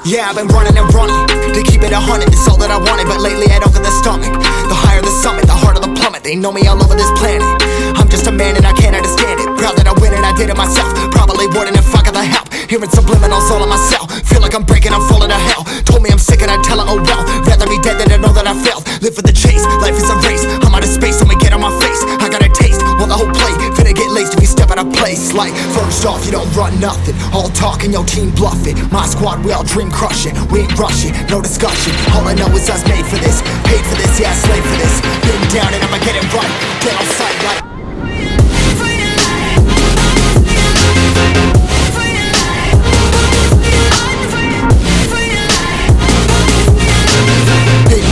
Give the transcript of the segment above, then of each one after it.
Yeah, I've been running and running to keep it 100, it's all that I wanted. But lately I don't get the stomach. The higher the summit, the harder the plummet. They know me all over this planet. I'm just a man and I can't understand it. Proud that I win and I did it myself. Probably wouldn't if I got the help. Hearing subliminals all on myself. Feel like I'm breaking, I'm falling to hell. Told me I'm sick and I tell her, oh well. Rather be dead than to know that I failed. Live for the chase, life is a race. I'm out of space, I'ma get on my face. I got a taste, well the whole plate finna get laced if you step out of place. Like, first off, you don't run nothing. All talk and your team bluff it. My squad, we all dream crushing. We ain't rushing, no discussion. All I know is us made for this. Paid for this, yeah, slave for this. Been down and I'ma get it right. Get on sight like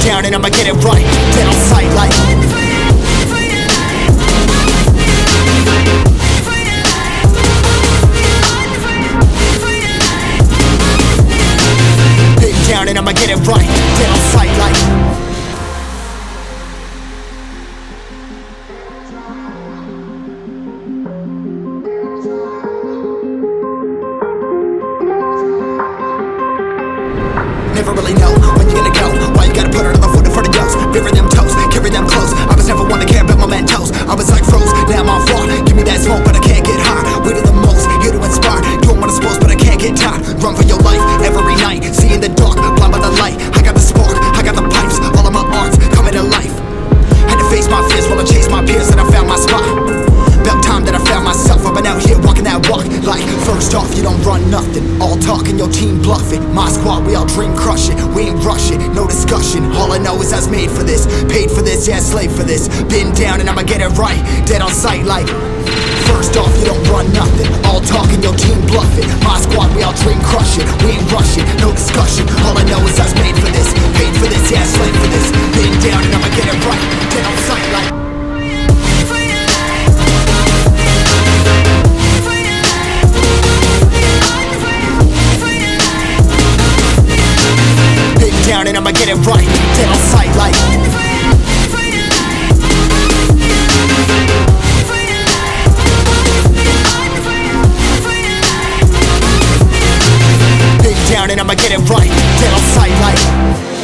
down and I'ma get it right. Dead on sight like big down and I'ma get it right. Dead on sight like never really know when you're gonna go. Why you gotta put another foot in front of yours? Bury them toes, carry them close. I was never one to care about my mentos. I was like froze, now I'm on fire. Give me that smoke, but I can't get high. We do the most, here to inspire. Doing what I'm supposed, but I can't get tired. Run for your life, every night. See in the dark, blind by the light. I got the spark, I got the pipes. All of my arts coming to life. Had to face my fears while I chase my peers, and I found my spot. About time that I found myself. I've been out here walking that walk. Like, first off, you don't run nothing. All talk and your team bluffing. My squad, we all dream crushing. We ain't rushing, no discussion. All I know is I was made for this. Paid for this, yeah, slave for this. Been down and I'ma get it right. Dead on sight like first off, you don't run nothing. All talk and your team bluffing. My squad, we all dream crushing. We ain't rushing, no discussion. All I know is I was made for this. Paid for this, yeah, slave for this. Been down and I'ma get it right. Dead on sight like down and I'ma get it right. Dead on sight like big down and I'ma get it right. Dead on sight like